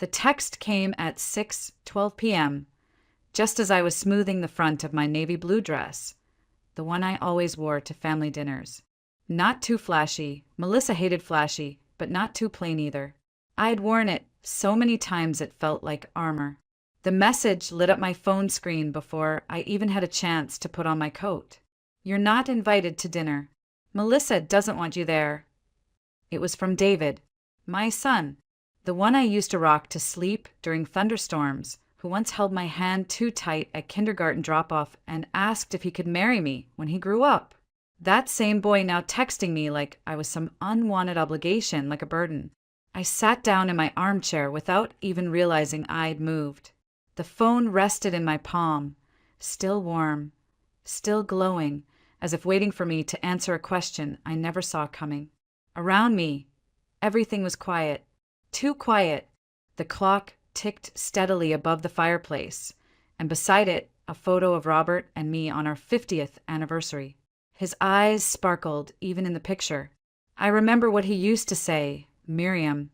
The text came at 6:12 p.m., just as I was smoothing the front of my navy blue dress, the one I always wore to family dinners. Not too flashy. Melissa hated flashy, but not too plain either. I had worn it so many times it felt like armor. The message lit up my phone screen before I even had a chance to put on my coat. "You're not invited to dinner. Melissa doesn't want you there." It was from David, my son, the one I used to rock to sleep during thunderstorms, who once held my hand too tight at kindergarten drop-off and asked if he could marry me when he grew up. That same boy now texting me like I was some unwanted obligation, like a burden. I sat down in my armchair without even realizing I'd moved. The phone rested in my palm, still warm, still glowing, as if waiting for me to answer a question I never saw coming. Around me, everything was quiet. Too quiet. The clock ticked steadily above the fireplace, and beside it, a photo of Robert and me on our 50th anniversary. His eyes sparkled even in the picture. I remember what he used to say, "Miriam,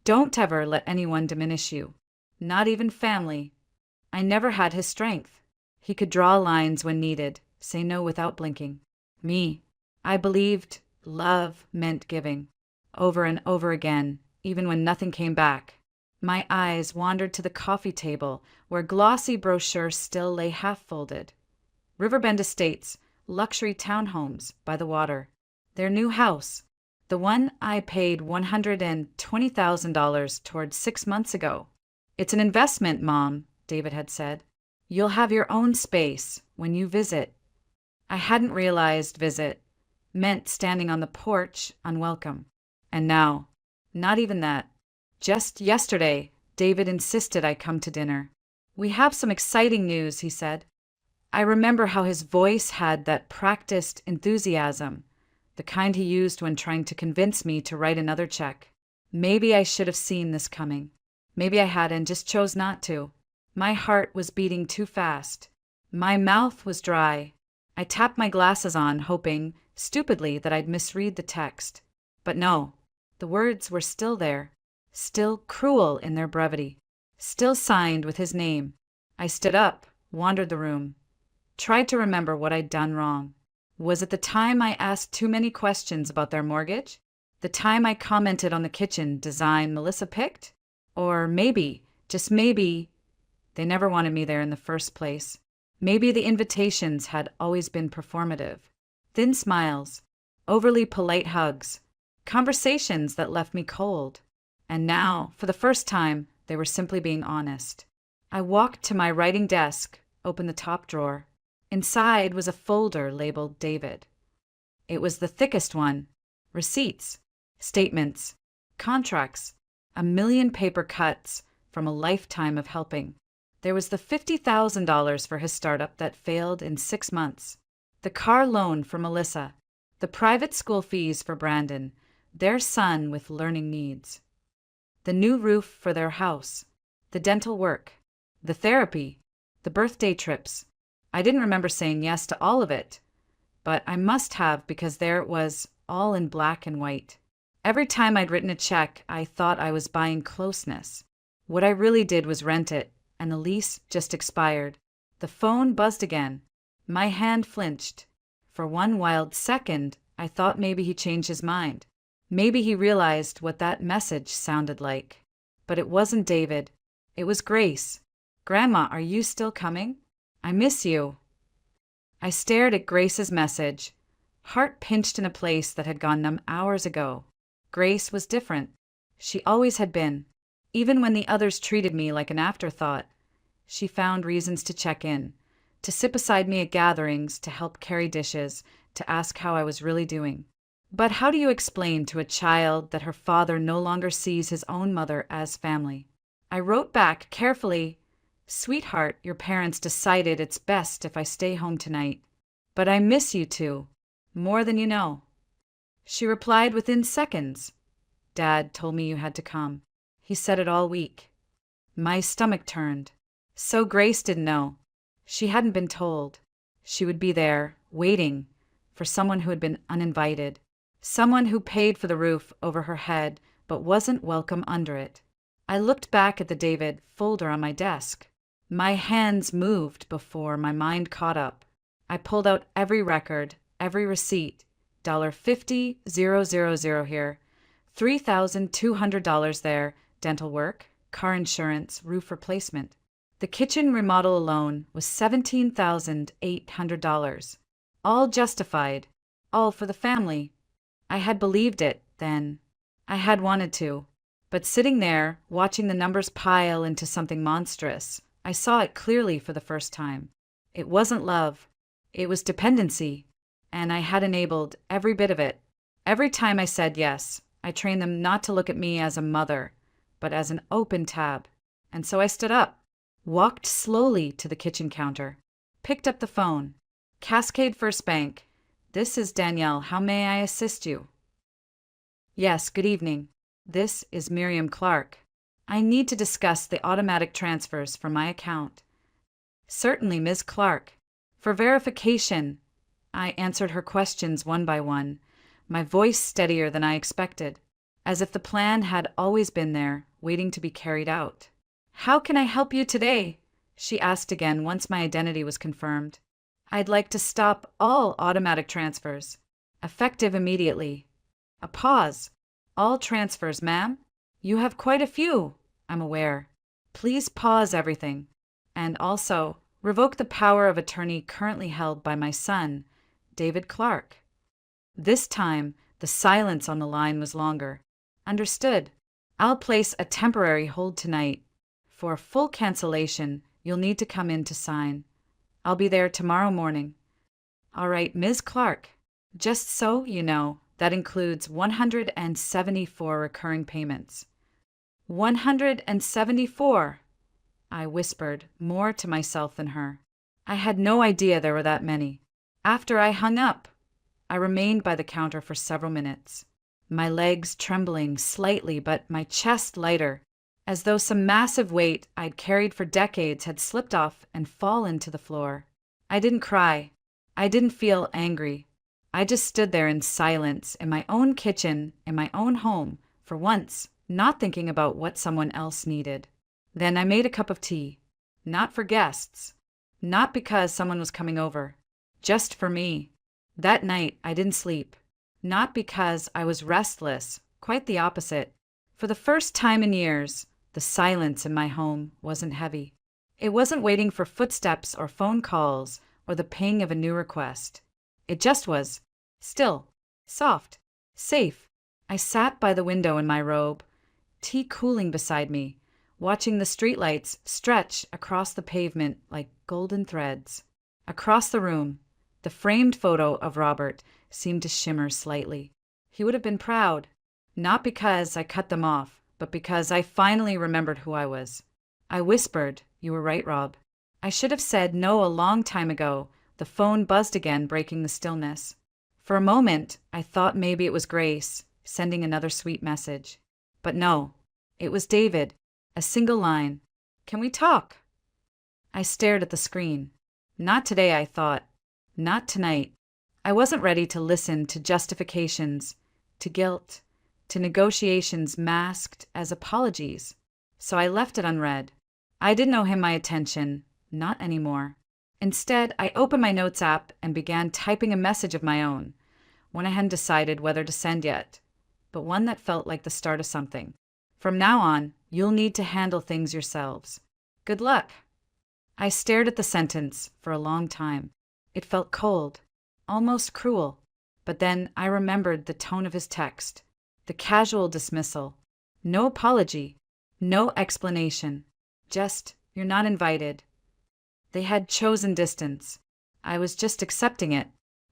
don't ever let anyone diminish you, not even family." I never had his strength. He could draw lines when needed, say no without blinking. Me, I believed love meant giving, over and over again, even when nothing came back. My eyes wandered to the coffee table, where glossy brochures still lay half-folded. Riverbend Estates, luxury townhomes by the water. Their new house, the one I paid $120,000 towards 6 months ago. "It's an investment, Mom," David had said. "You'll have your own space when you visit." I hadn't realized visit meant standing on the porch unwelcome. And now, not even that. Just yesterday, David insisted I come to dinner. "We have some exciting news," he said. I remember how his voice had that practiced enthusiasm, the kind he used when trying to convince me to write another check. Maybe I should have seen this coming. Maybe I had and just chose not to. My heart was beating too fast. My mouth was dry. I tapped my glasses on, hoping, stupidly, that I'd misread the text. But no, the words were still there, still cruel in their brevity, still signed with his name. I stood up, wandered the room, tried to remember what I'd done wrong. Was it the time I asked too many questions about their mortgage? The time I commented on the kitchen design Melissa picked? Or maybe, just maybe, they never wanted me there in the first place. Maybe the invitations had always been performative. Thin smiles, overly polite hugs, conversations that left me cold. And now, for the first time, they were simply being honest. I walked to my writing desk, opened the top drawer. Inside was a folder labeled David. It was the thickest one. Receipts, statements, contracts, a million paper cuts from a lifetime of helping. There was the $50,000 for his startup that failed in 6 months, the car loan for Melissa, the private school fees for Brandon, their son with learning needs, the new roof for their house, the dental work, the therapy, the birthday trips. I didn't remember saying yes to all of it, but I must have because there it was, all in black and white. Every time I'd written a check, I thought I was buying closeness. What I really did was rent it, and the lease just expired. The phone buzzed again. My hand flinched. For one wild second, I thought maybe he changed his mind. Maybe he realized what that message sounded like. But it wasn't David. It was Grace. "Grandma, are you still coming? I miss you." I stared at Grace's message, heart pinched in a place that had gone numb hours ago. Grace was different. She always had been. Even when the others treated me like an afterthought, she found reasons to check in, to sit beside me at gatherings, to help carry dishes, to ask how I was really doing. But how do you explain to a child that her father no longer sees his own mother as family? I wrote back carefully, "Sweetheart, your parents decided it's best if I stay home tonight. But I miss you two, more than you know." She replied within seconds, "Dad told me you had to come. He said it all week." My stomach turned. So Grace didn't know. She hadn't been told. She would be there, waiting, for someone who had been uninvited. Someone who paid for the roof over her head but wasn't welcome under it. I looked back at the David folder on my desk. My hands moved before my mind caught up. I pulled out every record, every receipt. $50,000 here, $3,200 there, dental work, car insurance, roof replacement. The kitchen remodel alone was $17,800. All justified, all for the family. I had believed it then. I had wanted to. But sitting there, watching the numbers pile into something monstrous, I saw it clearly for the first time. It wasn't love. It was dependency. And I had enabled every bit of it. Every time I said yes, I trained them not to look at me as a mother, but as an open tab. And so I stood up, walked slowly to the kitchen counter, picked up the phone. Cascade First Bank. This is Danielle. How may I assist you? Yes, good evening. This is Miriam Clark. I need to discuss the automatic transfers from my account. Certainly, Ms. Clark. For verification, I answered her questions one by one, my voice steadier than I expected, as if the plan had always been there, waiting to be carried out. How can I help you today? She asked again once my identity was confirmed. I'd like to stop all automatic transfers, effective immediately. A pause. All transfers, ma'am? You have quite a few, I'm aware. Please pause everything. And also, revoke the power of attorney currently held by my son, David Clark. This time, the silence on the line was longer. Understood. I'll place a temporary hold tonight. For full cancellation, you'll need to come in to sign. I'll be there tomorrow morning. All right, Ms. Clark. Just so you know, that includes 174 recurring payments. 174, I whispered, more to myself than her. I had no idea there were that many. After I hung up, I remained by the counter for several minutes, my legs trembling slightly but my chest lighter, as though some massive weight I'd carried for decades had slipped off and fallen to the floor. I didn't cry. I didn't feel angry. I just stood there in silence, in my own kitchen, in my own home, for once, not thinking about what someone else needed. Then I made a cup of tea. Not for guests. Not because someone was coming over. Just for me. That night, I didn't sleep. Not because I was restless. Quite the opposite. For the first time in years, the silence in my home wasn't heavy. It wasn't waiting for footsteps or phone calls or the ping of a new request. It just was. Still. Soft. Safe. I sat by the window in my robe, tea cooling beside me, watching the streetlights stretch across the pavement like golden threads. Across the room, the framed photo of Robert seemed to shimmer slightly. He would have been proud, not because I cut them off, but because I finally remembered who I was. I whispered, "You were right, Rob." I should have said no a long time ago. The phone buzzed again, breaking the stillness. For a moment, I thought maybe it was Grace, sending another sweet message. But no, it was David, a single line. "Can we talk?" I stared at the screen. Not today, I thought. Not tonight. I wasn't ready to listen to justifications, to guilt, to negotiations masked as apologies. So I left it unread. I didn't owe him my attention, not anymore. Instead, I opened my notes app and began typing a message of my own, one I hadn't decided whether to send yet, but one that felt like the start of something. From now on, you'll need to handle things yourselves. Good luck. I stared at the sentence for a long time. It felt cold, almost cruel. But then I remembered the tone of his text, the casual dismissal. No apology, no explanation. Just, "You're not invited." They had chosen distance. I was just accepting it.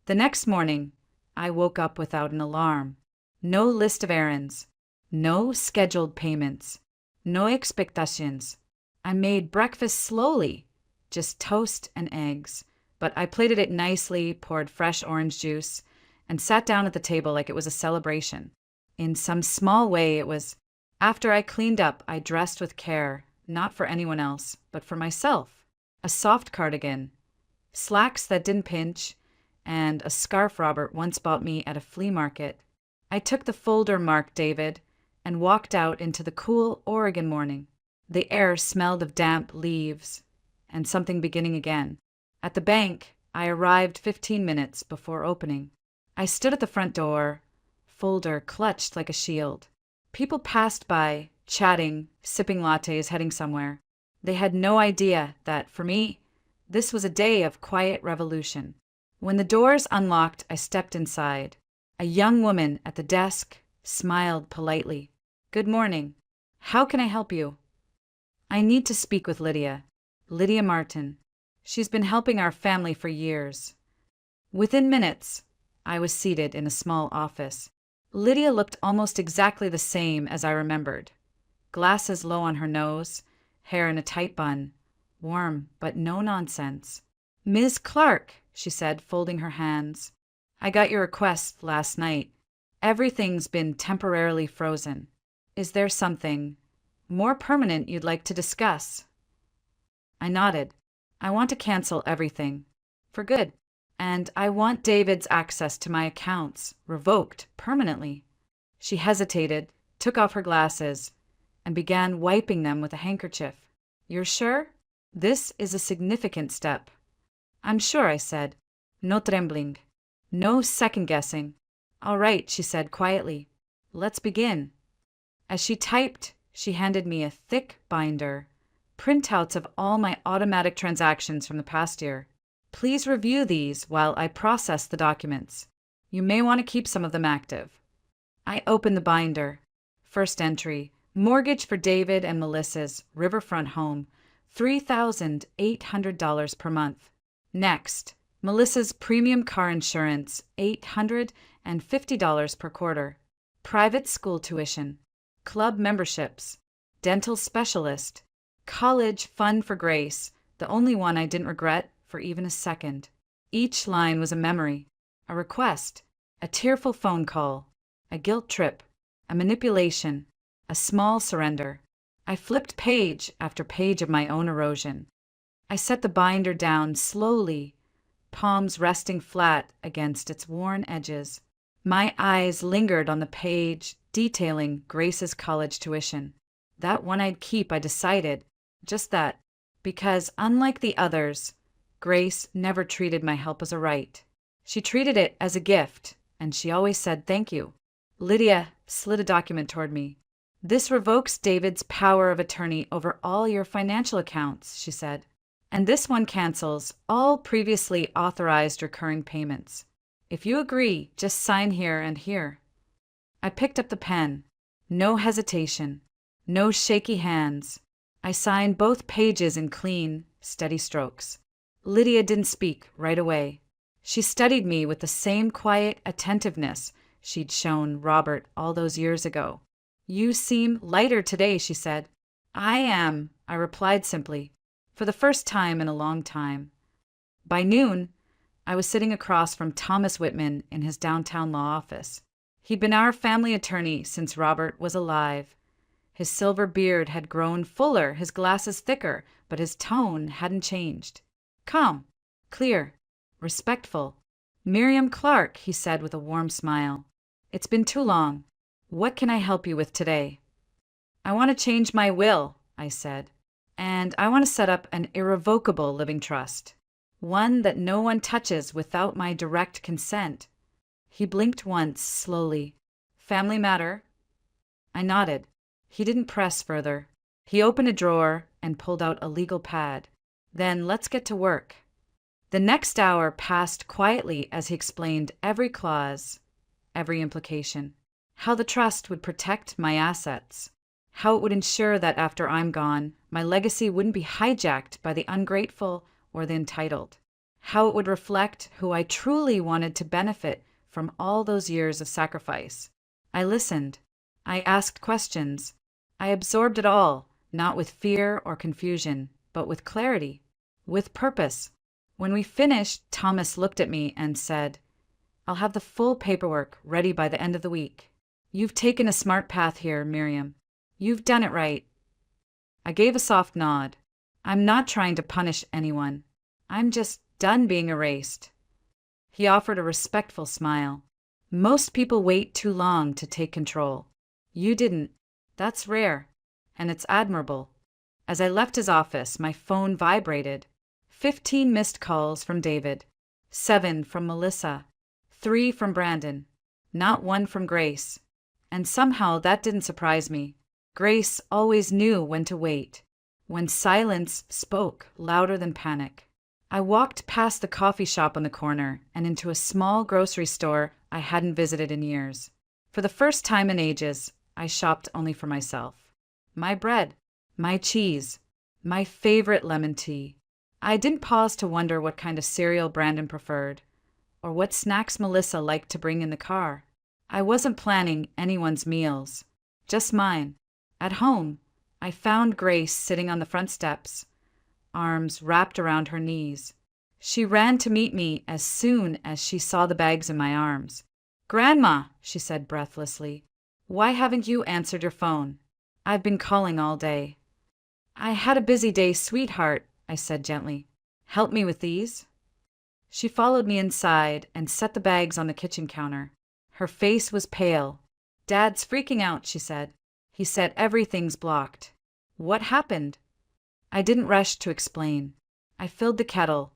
The next morning, I woke up without an alarm. No list of errands. No scheduled payments. No expectations. I made breakfast slowly, just toast and eggs. But I plated it nicely, poured fresh orange juice, and sat down at the table like it was a celebration. In some small way, it was. After I cleaned up, I dressed with care, not for anyone else, but for myself. A soft cardigan, slacks that didn't pinch, and a scarf Robert once bought me at a flea market. I took the folder marked David and walked out into the cool Oregon morning. The air smelled of damp leaves and something beginning again. At the bank, I arrived 15 minutes before opening. I stood at the front door, folder clutched like a shield. People passed by, chatting, sipping lattes, heading somewhere. They had no idea that, for me, this was a day of quiet revolution. When the doors unlocked, I stepped inside. A young woman at the desk smiled politely. "Good morning. How can I help you?" "I need to speak with Lydia. Lydia Martin. She's been helping our family for years." Within minutes, I was seated in a small office. Lydia looked almost exactly the same as I remembered. Glasses low on her nose, hair in a tight bun, warm but no nonsense. "Ms. Clark," she said, folding her hands. "I got your request last night. Everything's been temporarily frozen. Is there something more permanent you'd like to discuss?" I nodded. "I want to cancel everything. For good. And I want David's access to my accounts revoked permanently." She hesitated, took off her glasses, and began wiping them with a handkerchief. "You're sure? This is a significant step." "I'm sure," I said. No trembling. No second-guessing. "All right," she said quietly. "Let's begin." As she typed, she handed me a thick binder, printouts of all my automatic transactions from the past year. "Please review these while I process the documents. You may want to keep some of them active." I opened the binder. First entry: mortgage for David and Melissa's riverfront home, $3,800 per month. Next, Melissa's premium car insurance, $850 per quarter. Private school tuition, club memberships, dental specialist, college fund for Grace, the only one I didn't regret for even a second. Each line was a memory, a request, a tearful phone call, a guilt trip, a manipulation, a small surrender. I flipped page after page of my own erosion. I set the binder down slowly, palms resting flat against its worn edges. My eyes lingered on the page detailing Grace's college tuition. That one I'd keep, I decided. Just that. Because unlike the others, Grace never treated my help as a right. She treated it as a gift, and she always said thank you. Lydia slid a document toward me. "This revokes David's power of attorney over all your financial accounts," she said. "And this one cancels all previously authorized recurring payments. If you agree, just sign here and here." I picked up the pen. No hesitation. No shaky hands. I signed both pages in clean, steady strokes. Lydia didn't speak right away. She studied me with the same quiet attentiveness she'd shown Robert all those years ago. "You seem lighter today," she said. "I am," I replied simply, for the first time in a long time. By noon, I was sitting across from Thomas Whitman in his downtown law office. He'd been our family attorney since Robert was alive. His silver beard had grown fuller, his glasses thicker, but his tone hadn't changed. Calm, clear, respectful. "Miriam Clark," he said with a warm smile. "It's been too long. What can I help you with today?" "I want to change my will," I said. "And I want to set up an irrevocable living trust. One that no one touches without my direct consent." He blinked once, slowly. "Family matter?" I nodded. He didn't press further. He opened a drawer and pulled out a legal pad. "Then let's get to work." The next hour passed quietly as he explained every clause, every implication. How the trust would protect my assets. How it would ensure that after I'm gone, my legacy wouldn't be hijacked by the ungrateful or the entitled. How it would reflect who I truly wanted to benefit from all those years of sacrifice. I listened. I asked questions. I absorbed it all, not with fear or confusion, but with clarity, with purpose. When we finished, Thomas looked at me and said, "I'll have the full paperwork ready by the end of the week. You've taken a smart path here, Miriam. You've done it right." I gave a soft nod. "I'm not trying to punish anyone. I'm just done being erased." He offered a respectful smile. "Most people wait too long to take control. You didn't. That's rare. And it's admirable. As I left his office, my phone vibrated. 15 missed calls from David. 7 from Melissa. 3 from Brandon. Not one from Grace. And somehow that didn't surprise me. Grace always knew when to wait. When silence spoke louder than panic. I walked past the coffee shop on the corner and into a small grocery store I hadn't visited in years. For the first time in ages, I shopped only for myself. My bread, my cheese, my favorite lemon tea. I didn't pause to wonder what kind of cereal Brandon preferred, or what snacks Melissa liked to bring in the car. I wasn't planning anyone's meals, just mine. At home, I found Grace sitting on the front steps, arms wrapped around her knees. She ran to meet me as soon as she saw the bags in my arms. "Grandma," she said breathlessly, "why haven't you answered your phone? I've been calling all day." "I had a busy day, sweetheart," I said gently. "Help me with these?" She followed me inside and set the bags on the kitchen counter. Her face was pale. "Dad's freaking out," she said. "He said everything's blocked." "What happened?" I didn't rush to explain. I filled the kettle,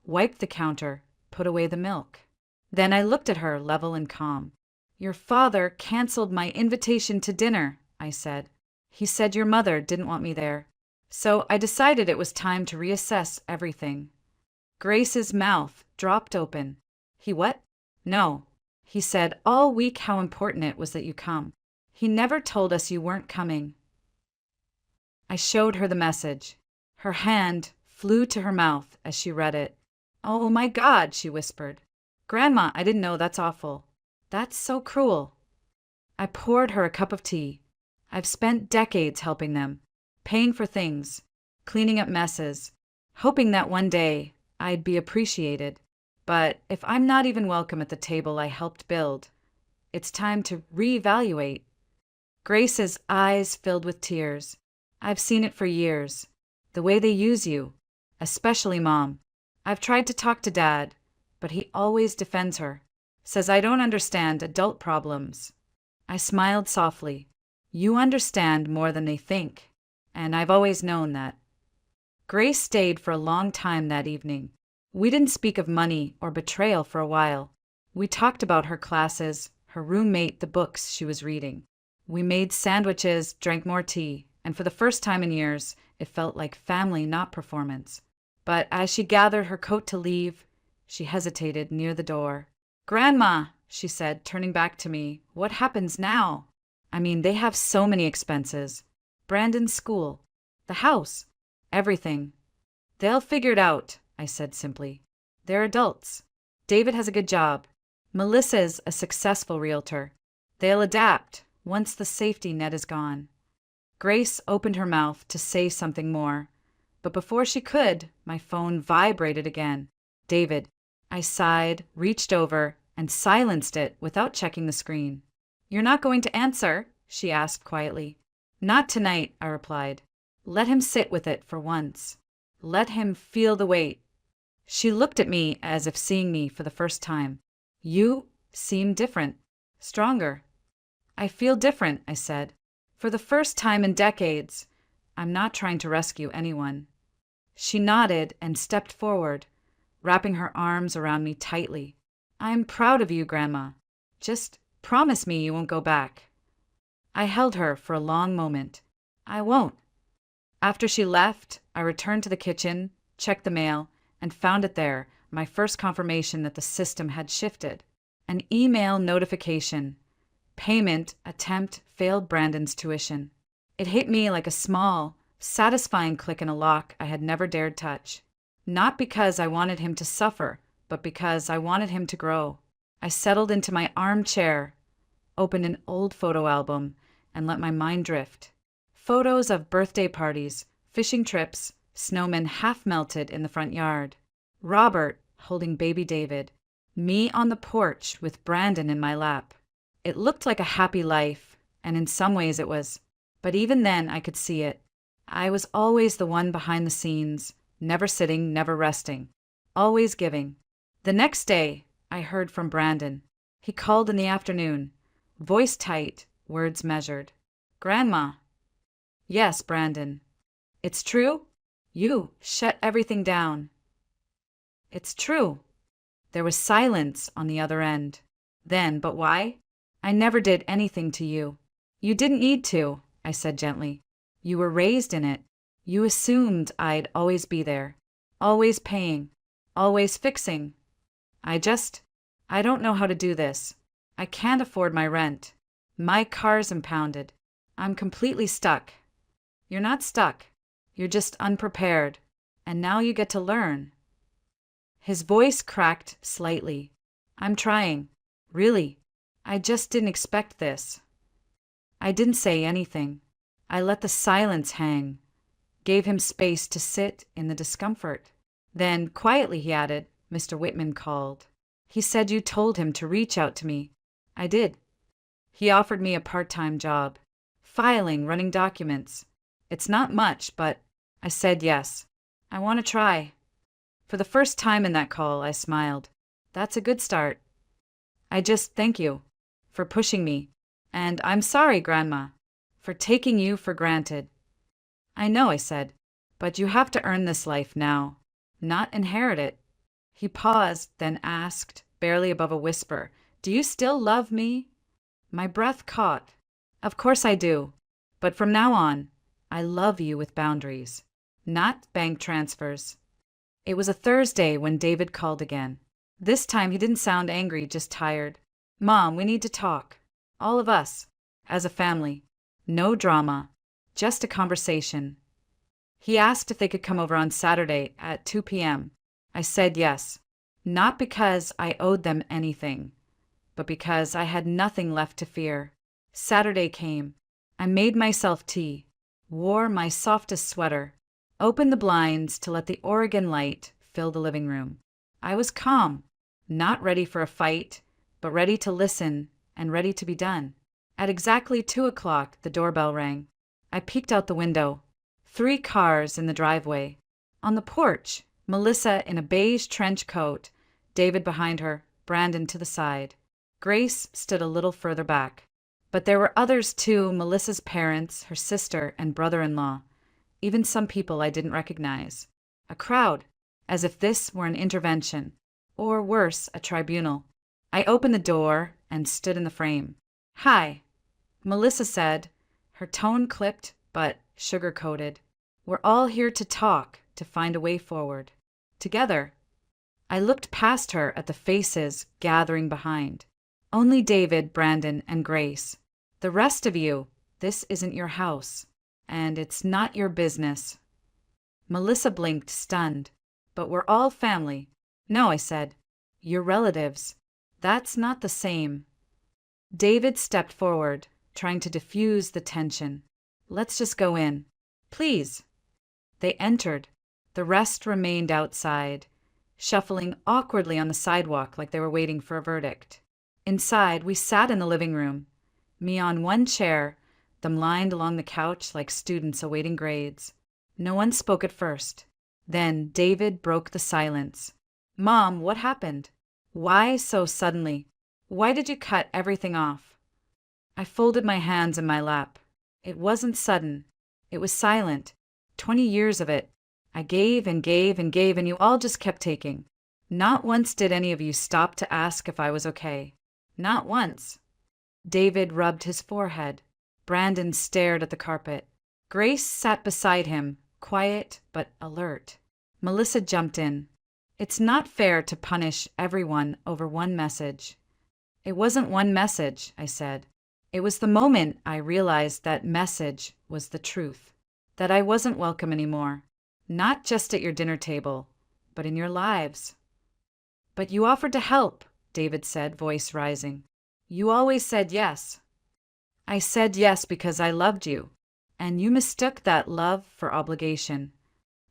wiped the counter, put away the milk. Then I looked at her, level and calm. "Your father canceled my invitation to dinner," I said. "He said your mother didn't want me there. So I decided it was time to reassess everything." Grace's mouth dropped open. "He what?" "No. He said all week how important it was that you come. He never told us you weren't coming." I showed her the message. Her hand flew to her mouth as she read it. "Oh my God," she whispered. "Grandma, I didn't know. That's awful. That's so cruel." I poured her a cup of tea. I've spent decades helping them, paying for things, cleaning up messes, hoping that one day I'd be appreciated. But if I'm not even welcome at the table I helped build, it's time to reevaluate. Grace's eyes filled with tears. "I've seen it for years. The way they use you, especially Mom. I've tried to talk to Dad, but he always defends her. Says I don't understand adult problems." I smiled softly. "You understand more than they think, and I've always known that." Grace stayed for a long time that evening. We didn't speak of money or betrayal for a while. We talked about her classes, her roommate, the books she was reading. We made sandwiches, drank more tea, and for the first time in years, it felt like family, not performance. But as she gathered her coat to leave, she hesitated near the door. "Grandma," she said, turning back to me, "what happens now? I mean, they have so many expenses. Brandon's school, the house, everything." "They'll figure it out," I said simply. "They're adults. David has a good job. Melissa's a successful realtor. They'll adapt once the safety net is gone." Grace opened her mouth to say something more, but before she could, my phone vibrated again. "David." I sighed, reached over, and silenced it without checking the screen. "You're not going to answer?" she asked quietly. "Not tonight," I replied. "Let him sit with it for once. Let him feel the weight." She looked at me as if seeing me for the first time. "You seem different, stronger." "I feel different," I said. "For the first time in decades, I'm not trying to rescue anyone." She nodded and stepped forward, wrapping her arms around me tightly. "I'm proud of you, Grandma. Just promise me you won't go back." I held her for a long moment. "I won't." After she left, I returned to the kitchen, checked the mail, and found it there, my first confirmation that the system had shifted. An email notification. Payment attempt failed Brandon's tuition. It hit me like a small, satisfying click in a lock I had never dared touch. Not because I wanted him to suffer, but because I wanted him to grow. I settled into my armchair, opened an old photo album, and let my mind drift. Photos of birthday parties, fishing trips, snowmen half melted in the front yard. Robert holding baby David. Me on the porch with Brandon in my lap. It looked like a happy life, and in some ways it was. But even then I could see it. I was always the one behind the scenes, never sitting, never resting, always giving. The next day, I heard from Brandon. He called in the afternoon, voice tight, words measured. Grandma. Yes, Brandon. It's true? You shut everything down. It's true. There was silence on the other end. Then, but why? I never did anything to you. You didn't need to, I said gently. You were raised in it. You assumed I'd always be there. Always paying. Always fixing. I don't know how to do this. I can't afford my rent. My car's impounded. I'm completely stuck. You're not stuck. You're just unprepared. And now you get to learn. His voice cracked slightly. I'm trying. Really. I just didn't expect this. I didn't say anything. I let the silence hang. Gave him space to sit in the discomfort. Then, quietly, he added, Mr. Whitman called. He said you told him to reach out to me. I did. He offered me a part-time job. Filing, running documents. It's not much, but I said yes. I want to try. For the first time in that call, I smiled. That's a good start. I just thank you for pushing me. And I'm sorry, Grandma, for taking you for granted. I know, I said, but you have to earn this life now, not inherit it. He paused, then asked, barely above a whisper, Do you still love me? My breath caught. Of course I do. But from now on, I love you with boundaries, not bank transfers. It was a Thursday when David called again. This time he didn't sound angry, just tired. Mom, we need to talk. All of us, as a family. No drama, just a conversation. He asked if they could come over on Saturday at 2 p.m. I said yes, not because I owed them anything, but because I had nothing left to fear. Saturday came. I made myself tea, wore my softest sweater, opened the blinds to let the Oregon light fill the living room. I was calm, not ready for a fight, but ready to listen and ready to be done. At exactly 2 o'clock, the doorbell rang. I peeked out the window. 3 cars in the driveway. On the porch, Melissa in a beige trench coat, David behind her, Brandon to the side. Grace stood a little further back. But there were others too, Melissa's parents, her sister, and brother-in-law. Even some people I didn't recognize. A crowd, as if this were an intervention, or worse, a tribunal. I opened the door and stood in the frame. Hi, Melissa said, her tone clipped but sugar-coated. We're all here to talk, to find a way forward. Together. I looked past her at the faces gathering behind. Only David, Brandon, and Grace. The rest of you, this isn't your house, and it's not your business. Melissa blinked, stunned. But we're all family. No, I said. You're relatives. That's not the same. David stepped forward, trying to diffuse the tension. Let's just go in. Please. They entered. The rest remained outside, shuffling awkwardly on the sidewalk like they were waiting for a verdict. Inside, we sat in the living room, me on one chair, them lined along the couch like students awaiting grades. No one spoke at first. Then David broke the silence. Mom, what happened? Why so suddenly? Why did you cut everything off? I folded my hands in my lap. It wasn't sudden. It was silent. 20 years of it. I gave and gave and gave, and you all just kept taking. Not once did any of you stop to ask if I was okay. Not once. David rubbed his forehead. Brandon stared at the carpet. Grace sat beside him, quiet but alert. Melissa jumped in. It's not fair to punish everyone over one message. It wasn't one message, I said. It was the moment I realized that message was the truth. That I wasn't welcome anymore. Not just at your dinner table, but in your lives. But you offered to help, David said, voice rising. You always said yes. I said yes because I loved you, and you mistook that love for obligation.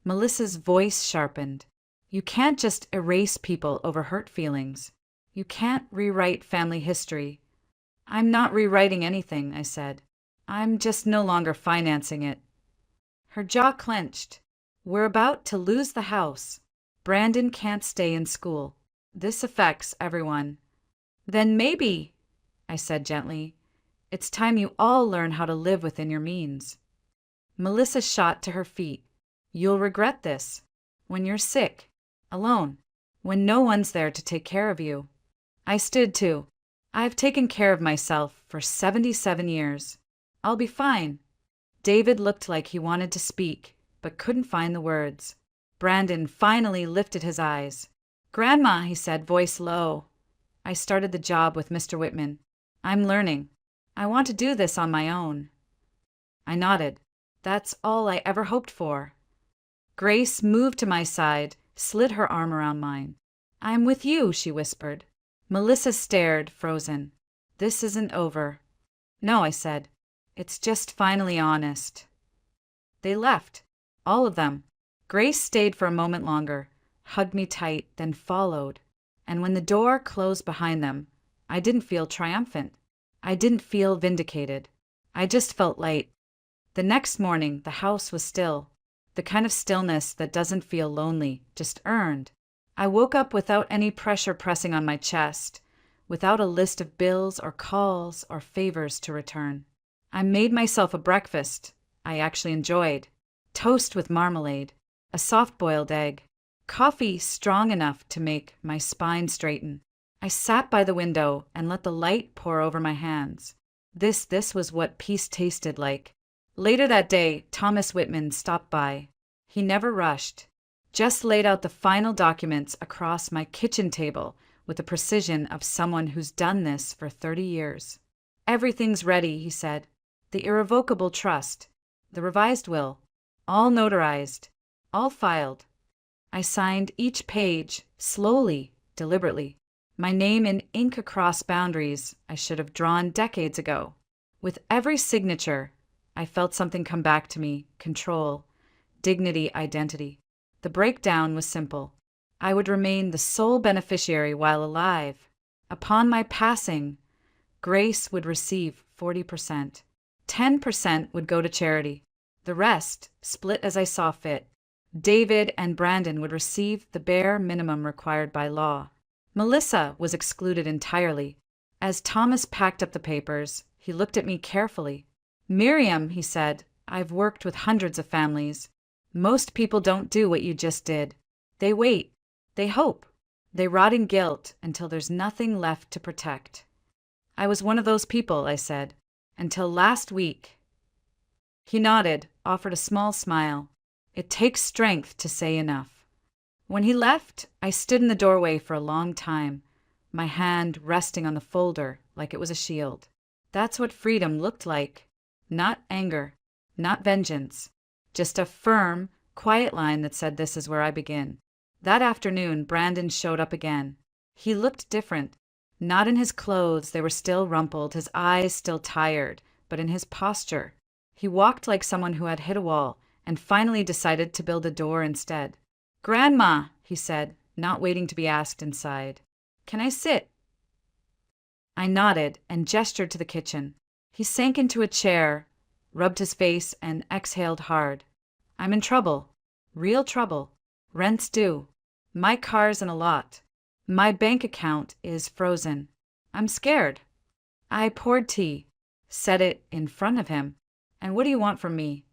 Melissa's voice sharpened. You can't just erase people over hurt feelings. You can't rewrite family history. I'm not rewriting anything, I said. I'm just no longer financing it. Her jaw clenched. We're about to lose the house. Brandon can't stay in school. This affects everyone. Then maybe, I said gently, It's time you all learn how to live within your means. Melissa shot to her feet. You'll regret this. When you're sick, alone, when no one's there to take care of you. I stood too. I've taken care of myself for 77 years. I'll be fine. David looked like he wanted to speak, but couldn't find the words. Brandon finally lifted his eyes. Grandma, he said, voice low. I started the job with Mr. Whitman. I'm learning. I want to do this on my own. I nodded. That's all I ever hoped for. Grace moved to my side, slid her arm around mine. I'm with you, she whispered. Melissa stared, frozen. This isn't over. No, I said. It's just finally honest. They left. All of them. Grace stayed for a moment longer, hugged me tight, then followed. And when the door closed behind them, I didn't feel triumphant. I didn't feel vindicated. I just felt light. The next morning, the house was still. The kind of stillness that doesn't feel lonely, just earned. I woke up without any pressure pressing on my chest, without a list of bills or calls or favors to return. I made myself a breakfast I actually enjoyed. Toast with marmalade, a soft-boiled egg, coffee strong enough to make my spine straighten. I sat by the window and let the light pour over my hands. This was what peace tasted like. Later that day, Thomas Whitman stopped by. He never rushed, just laid out the final documents across my kitchen table with the precision of someone who's done this for 30 years. Everything's ready, he said. The irrevocable trust, the revised will, all notarized, all filed. I signed each page, slowly, deliberately. My name in ink across boundaries I should have drawn decades ago. With every signature, I felt something come back to me, control, dignity, identity. The breakdown was simple. I would remain the sole beneficiary while alive. Upon my passing, Grace would receive 40%. 10% would go to charity. The rest, split as I saw fit. David and Brandon would receive the bare minimum required by law. Melissa was excluded entirely. As Thomas packed up the papers, he looked at me carefully. Miriam, he said, I've worked with hundreds of families. Most people don't do what you just did. They wait. They hope. They rot in guilt until there's nothing left to protect. I was one of those people, I said, until last week. He nodded, offered a small smile. It takes strength to say enough. When he left, I stood in the doorway for a long time, my hand resting on the folder like it was a shield. That's what freedom looked like. Not anger, not vengeance, just a firm, quiet line that said this is where I begin. That afternoon, Brandon showed up again. He looked different. Not in his clothes, they were still rumpled, his eyes still tired, but in his posture. He walked like someone who had hit a wall and finally decided to build a door instead. Grandma, he said, not waiting to be asked inside. Can I sit? I nodded and gestured to the kitchen. He sank into a chair, rubbed his face, and exhaled hard. I'm in trouble. Real trouble. Rent's due. My car's in a lot. My bank account is frozen. I'm scared. I poured tea, set it in front of him. And what do you want from me?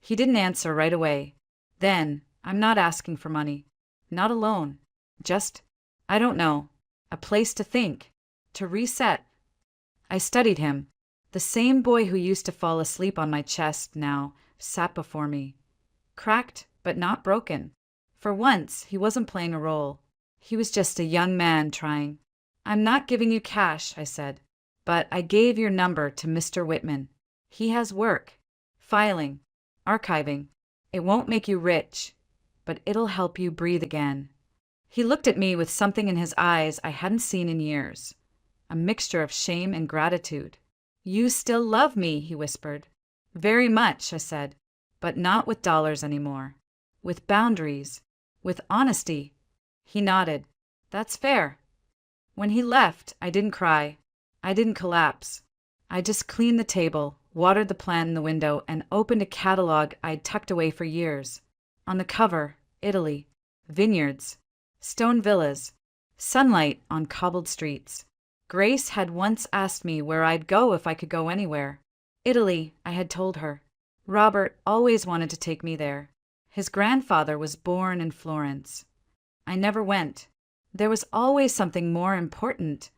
He didn't answer right away. Then, I'm not asking for money. Not a loan. Just, I don't know, a place to think, to reset. I studied him. The same boy who used to fall asleep on my chest now sat before me. Cracked, but not broken. For once, he wasn't playing a role. He was just a young man trying. I'm not giving you cash, I said, but I gave your number to Mr. Whitman. He has work, filing, archiving. It won't make you rich, but it'll help you breathe again. He looked at me with something in his eyes I hadn't seen in years, a mixture of shame and gratitude. You still love me, he whispered. Very much, I said, but not with dollars anymore. With boundaries, with honesty. He nodded. That's fair. When he left, I didn't cry. I didn't collapse. I just cleaned the table, watered the plant in the window, and opened a catalog I'd tucked away for years. On the cover, Italy, vineyards, stone villas, sunlight on cobbled streets. Grace had once asked me where I'd go if I could go anywhere. Italy, I had told her. Robert always wanted to take me there. His grandfather was born in Florence. I never went. There was always something more important.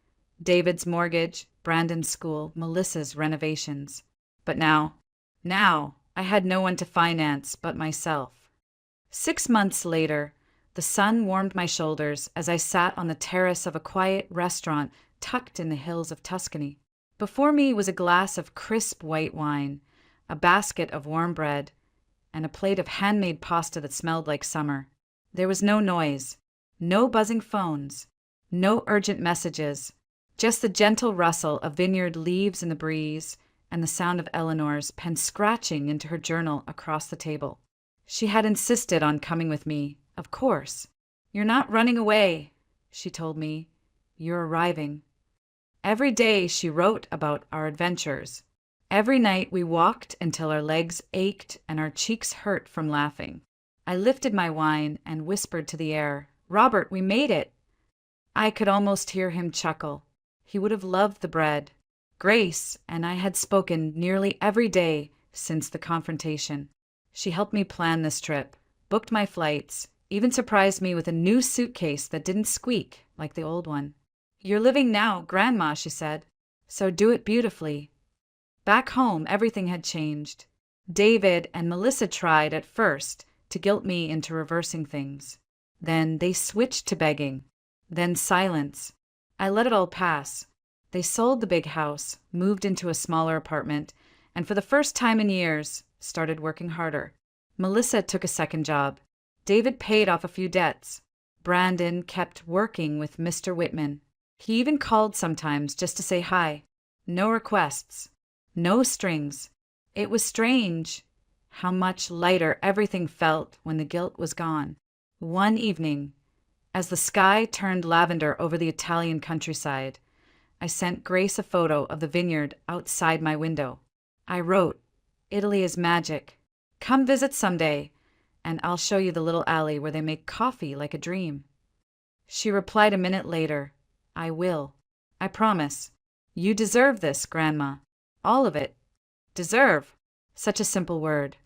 David's mortgage, Brandon's school, Melissa's renovations. But now, I had no one to finance but myself. 6 months later, the sun warmed my shoulders as I sat on the terrace of a quiet restaurant tucked in the hills of Tuscany. Before me was a glass of crisp white wine, a basket of warm bread, and a plate of handmade pasta that smelled like summer. There was no noise, no buzzing phones, no urgent messages, just the gentle rustle of vineyard leaves in the breeze and the sound of Eleanor's pen scratching into her journal across the table. She had insisted on coming with me, of course. "You're not running away," she told me. "You're arriving." Every day she wrote about our adventures. Every night we walked until our legs ached and our cheeks hurt from laughing. I lifted my wine and whispered to the air, "Robert, we made it." I could almost hear him chuckle. He would have loved the bread. Grace and I had spoken nearly every day since the confrontation. She helped me plan this trip, booked my flights, even surprised me with a new suitcase that didn't squeak like the old one. "You're living now, Grandma," she said, "so do it beautifully." Back home, everything had changed. David and Melissa tried at first to guilt me into reversing things. Then they switched to begging. Then silence. I let it all pass. They sold the big house, moved into a smaller apartment, and for the first time in years, started working harder. Melissa took a second job. David paid off a few debts. Brandon kept working with Mr. Whitman. He even called sometimes just to say hi. No requests. No strings. It was strange how much lighter everything felt when the guilt was gone. One evening, as the sky turned lavender over the Italian countryside, I sent Grace a photo of the vineyard outside my window. I wrote, "Italy is magic. Come visit someday, and I'll show you the little alley where they make coffee like a dream." She replied a minute later, "I will. I promise. You deserve this, Grandma. All of it." Deserve. Such a simple word.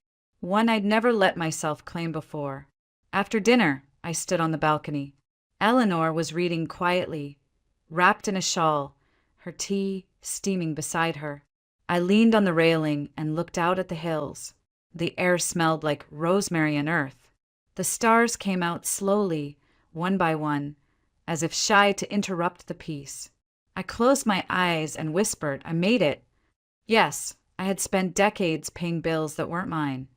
One I'd never let myself claim before. After dinner, I stood on the balcony. Eleanor was reading quietly, wrapped in a shawl, her tea steaming beside her. I leaned on the railing and looked out at the hills. The air smelled like rosemary and earth. The stars came out slowly, one by one, as if shy to interrupt the peace. I closed my eyes and whispered, "I made it." Yes, I had spent decades paying bills that weren't mine,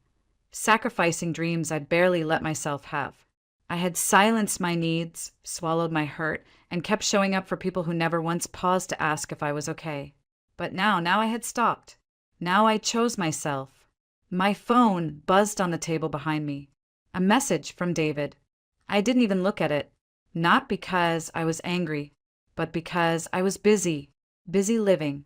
sacrificing dreams I'd barely let myself have. I had silenced my needs, swallowed my hurt, and kept showing up for people who never once paused to ask if I was okay. But now I had stopped. Now I chose myself. My phone buzzed on the table behind me. A message from David. I didn't even look at it. Not because I was angry, but because I was busy living.